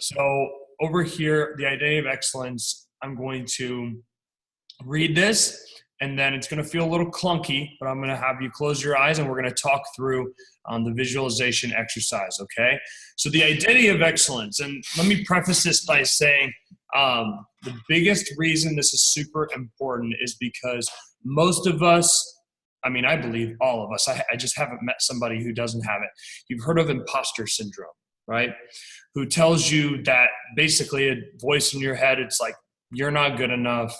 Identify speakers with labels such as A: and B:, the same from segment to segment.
A: So over here, the identity of excellence, I'm going to read this, and then it's going to feel a little clunky, but I'm going to have you close your eyes and we're going to talk through the visualization exercise, okay? So the identity of excellence, and let me preface this by saying the biggest reason this is super important is because most of us, I mean, I believe all of us, I just haven't met somebody who doesn't have it. You've heard of imposter syndrome, right? Who tells you that basically a voice in your head, it's like, you're not good enough.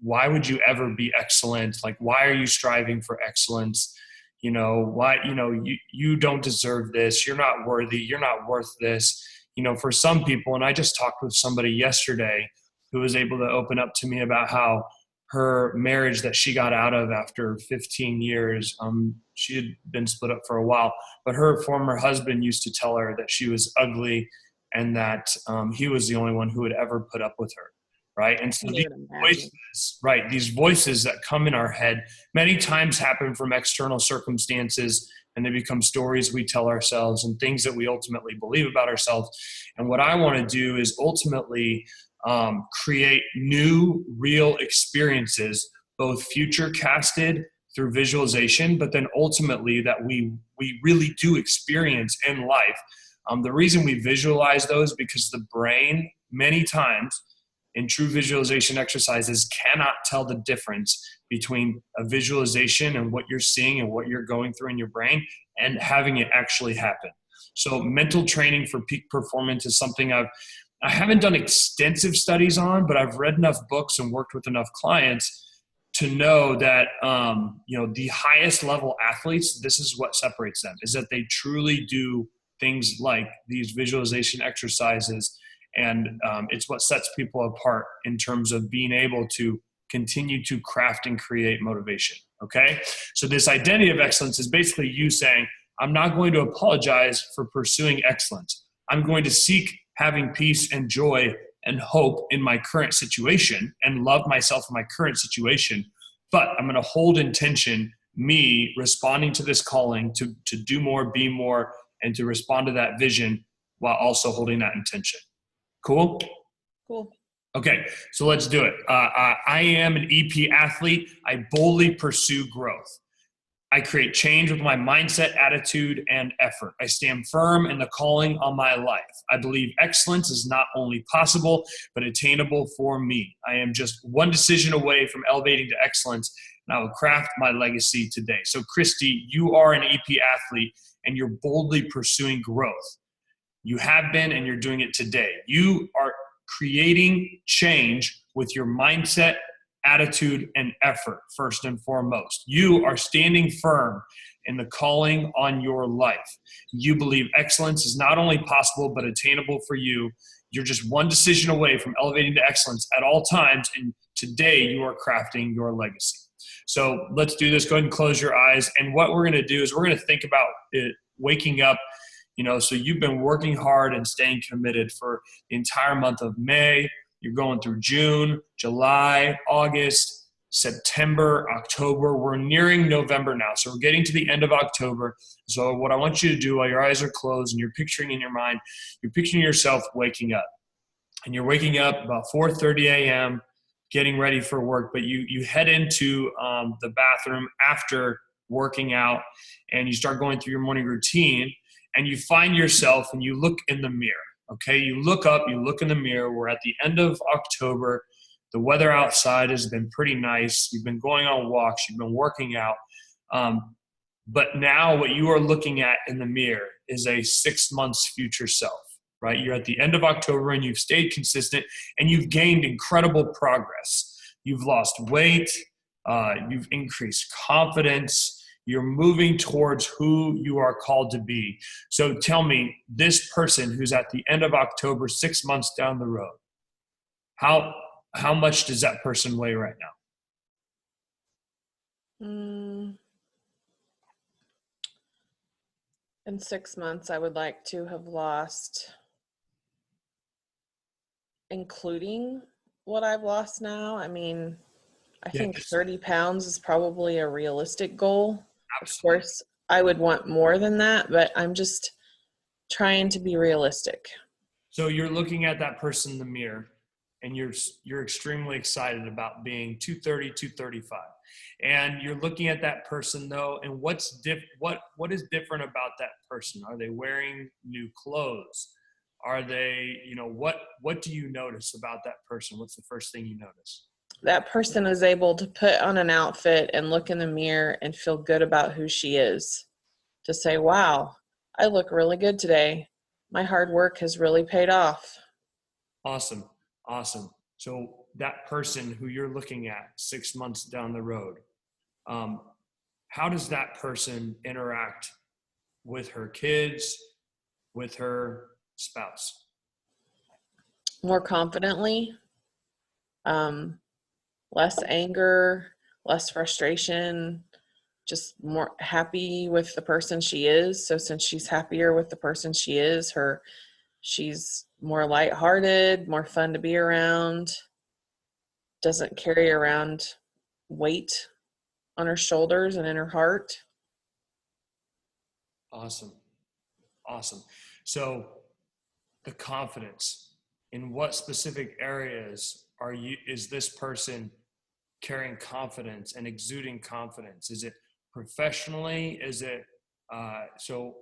A: Why would you ever be excellent? Like, why are you striving for excellence? You don't deserve this. You're not worthy. You're not worth this. For some people, and I just talked with somebody yesterday who was able to open up to me about how her marriage that she got out of after 15 years, she had been split up for a while, but her former husband used to tell her that she was ugly and that he was the only one who would ever put up with her, right? And so these voices that come in our head many times happen from external circumstances, and they become stories we tell ourselves and things that we ultimately believe about ourselves. And what I want to do is ultimately create new, real experiences, both future casted through visualization, but then ultimately that we really do experience in life. The reason we visualize those because the brain many times in true visualization exercises cannot tell the difference between a visualization and what you're seeing and what you're going through in your brain and having it actually happen. So mental training for peak performance is something I haven't done extensive studies on, but I've read enough books and worked with enough clients to know that, the highest level athletes, this is what separates them, is that they truly do things like these visualization exercises. And it's what sets people apart in terms of being able to continue to craft and create motivation. Okay. So this identity of excellence is basically you saying, I'm not going to apologize for pursuing excellence. I'm going to seek having peace and joy and hope in my current situation and love myself in my current situation. But I'm going to hold in tension me responding to this calling to do more, be more, and to respond to that vision while also holding that intention. Cool?
B: Cool.
A: Okay, so let's do it. I am an EP athlete. I boldly pursue growth. I create change with my mindset, attitude, and effort. I stand firm in the calling on my life. I believe excellence is not only possible, but attainable for me. I am just one decision away from elevating to excellence, and I will craft my legacy today. So, Christi, you are an EP athlete, and you're boldly pursuing growth. You have been, and you're doing it today. You are creating change with your mindset, attitude, and effort, first and foremost. You are standing firm in the calling on your life. You believe excellence is not only possible, but attainable for you. You're just one decision away from elevating to excellence at all times, and today you are crafting your legacy. So let's do this. Go ahead and close your eyes. And what we're going to do is we're going to think about it, waking up. So you've been working hard and staying committed for the entire month of May. You're going through June, July, August, September, October. We're nearing November now. So we're getting to the end of October. So what I want you to do while your eyes are closed and you're picturing in your mind, you're picturing yourself waking up. And you're waking up about 4:30 a.m., getting ready for work. But you head into the bathroom after working out and you start going through your morning routine and you find yourself and you look in the mirror. Okay, you look up, you look in the mirror. We're at the end of October. The weather outside has been pretty nice. You've been going on walks. You've been working out. But now what you are looking at in the mirror is a 6 months future self, right? You're at the end of October and you've stayed consistent and you've gained incredible progress. You've lost weight. You've increased confidence. You're moving towards who you are called to be. So tell me, this person who's at the end of October, 6 months down the road, how much does that person weigh right now?
B: In 6 months, I would like to have lost, including what I've lost now. I mean, I think 30 pounds is probably a realistic goal. Absolutely. Of course, I would want more than that, but I'm just Trying to be realistic.
A: So you're looking at that person in the mirror, and you're extremely excited about being 230, 235. And you're looking at that person though, and what is different about that person? Are they wearing new clothes? Are they, what do you notice about that person? What's the first thing you notice?
B: That person is able to put on an outfit and look in the mirror and feel good about who she is. To say, wow, I look really good today. My hard work has really paid off.
A: Awesome. Awesome. So that person who you're looking at 6 months down the road, how does that person interact with her kids, with her spouse?
B: More confidently, less anger, less frustration, just more happy with the person she is. So since she's happier with the person she is, she's more lighthearted, more fun to be around, doesn't carry around weight on her shoulders and in her heart.
A: Awesome. Awesome. So the confidence, in what specific areas is this person carrying confidence and exuding confidence? Is it professionally? Is it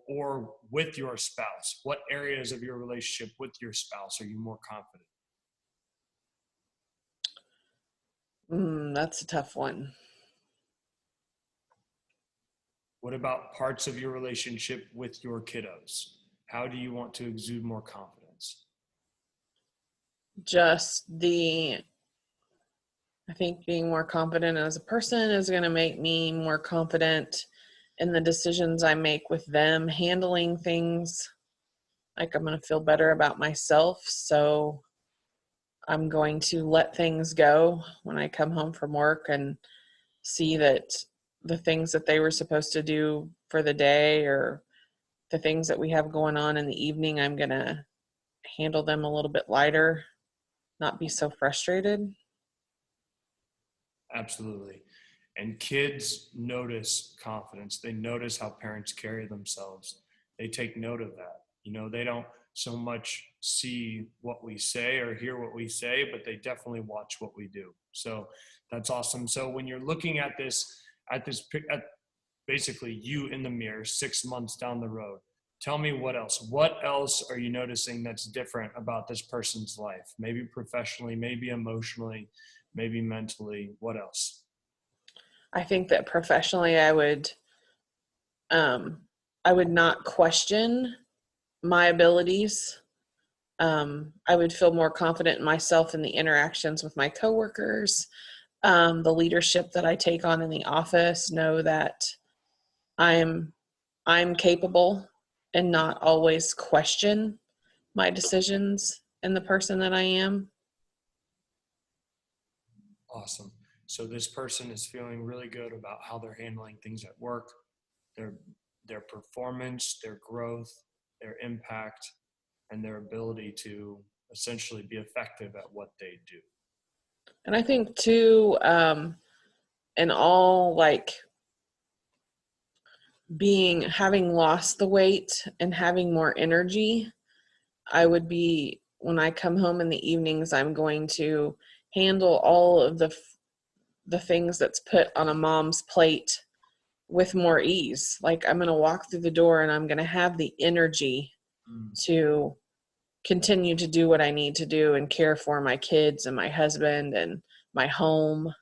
A: or with your spouse? What areas of your relationship with your spouse are you more confident?
B: That's a tough one.
A: What about parts of your relationship with your kiddos? How do you want to exude more confidence?
B: I think being more confident as a person is going to make me more confident in the decisions I make with them, handling things. Like I'm going to feel better about myself. So I'm going to let things go when I come home from work and see that the things that they were supposed to do for the day or the things that we have going on in the evening, I'm going to handle them a little bit lighter, not be so frustrated.
A: Absolutely. And kids notice confidence. They notice how parents carry themselves. They take note of that. They don't so much see what we say or hear what we say, but they definitely watch what we do. So that's awesome. So when you're looking at basically you in the mirror 6 months down the road, tell me what else. What else are you noticing that's different about this person's life? Maybe professionally, maybe emotionally, maybe mentally. What else?
B: I think that professionally I would not question my abilities. I would feel more confident in myself in the interactions with my coworkers, the leadership that I take on in the office, know that I'm capable and not always question my decisions and the person that I am.
A: Awesome. So this person is feeling really good about how they're handling things at work, their performance, their growth, their impact, and their ability to essentially be effective at what they do.
B: And I think too, in all like having lost the weight and having more energy, when I come home in the evenings, I'm going to handle all of the things that's put on a mom's plate with more ease. Like I'm going to walk through the door and I'm going to have the energy to continue to do what I need to do and care for my kids and my husband and my home,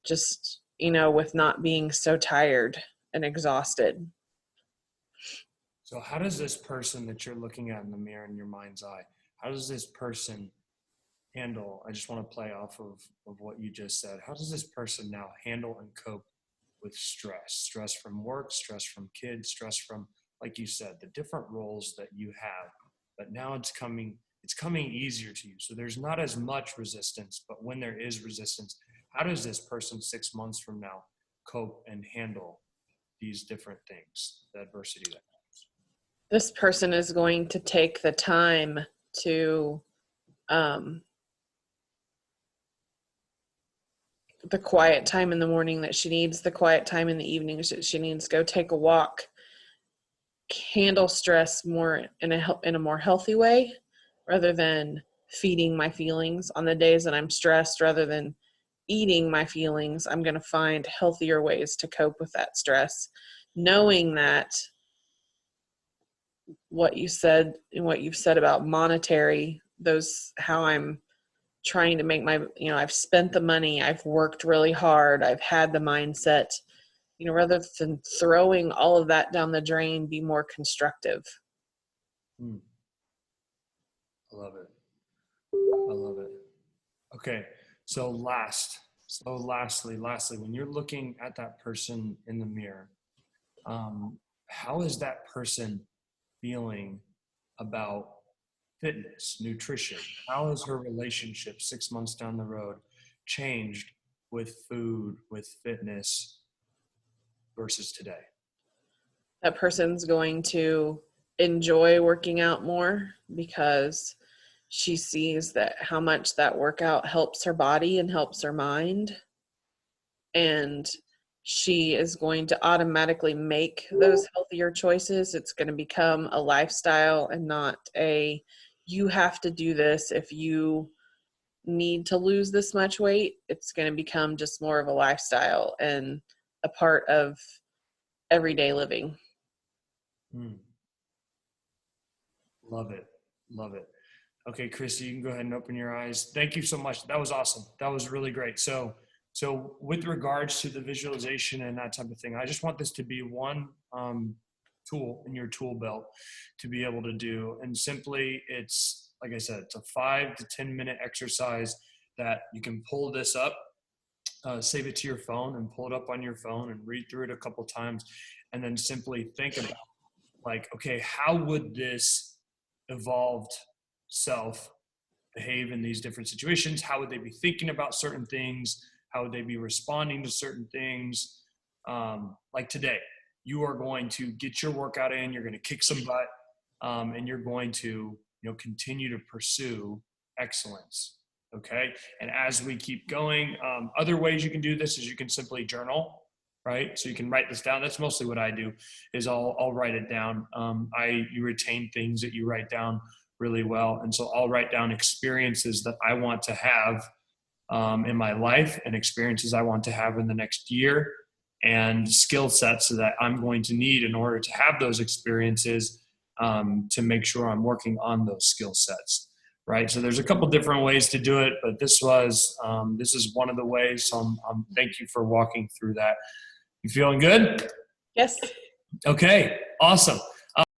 B: just, with not being so tired and exhausted.
A: So how does this person that you're looking at in the mirror in your mind's eye, how does this person handle, I just want to play off of what you just said. How does this person now handle and cope with stress from work, stress from kids, stress from, like you said, the different roles that you have, but now it's coming easier to you. So there's not as much resistance, but when there is resistance, how does this person 6 months from now cope and handle these different things, the adversity that comes?
B: This person is going to take the time to, the quiet time in the morning that she needs, the quiet time in the evening that she needs, go take a walk handle stress more in a more healthy way, rather than feeding my feelings on the days that I'm stressed. Rather than eating my feelings, I'm going to find healthier ways to cope with that stress, knowing that what you said and what you've said about monetary, those, how I'm trying to make my, I've spent the money, I've worked really hard, I've had the mindset, rather than throwing all of that down the drain, be more constructive.
A: Hmm. I love it. I love it. Okay. So lastly, when you're looking at that person in the mirror, how is that person feeling about fitness, nutrition? How has her relationship 6 months down the road changed with food, with fitness versus today?
B: That person's going to enjoy working out more because she sees that how much that workout helps her body and helps her mind. And she is going to automatically make those healthier choices. It's going to become a lifestyle and not a, you have to do this if you need to lose this much weight. It's going to become just more of a lifestyle and a part of everyday living.
A: Hmm. Love it. Love it. Okay, Christy, you can go ahead and open your eyes. Thank you so much. That was awesome. That was really great. So with regards to the visualization and that type of thing, I just want this to be one tool in your tool belt to be able to do. And simply, it's, like I said, it's a 5 to 10 minute exercise that you can pull this up, save it to your phone and pull it up on your phone and read through it a couple times. And then simply think about, like, okay, how would this evolved self behave in these different situations? How would they be thinking about certain things? How would they be responding to certain things? Like today, you are going to get your workout in, you're going to kick some butt, and you're going to, continue to pursue excellence. Okay. And as we keep going, other ways you can do this is you can simply journal, right? So you can write this down. That's mostly what I do is I'll write it down. You retain things that you write down really well. And so I'll write down experiences that I want to have in my life and experiences I want to have in the next year and skill sets that I'm going to need in order to have those experiences to make sure I'm working on those skill sets. Right. So there's a couple different ways to do it, but this is one of the ways. So thank you for walking through that. You feeling good?
B: Yes.
A: Okay, awesome.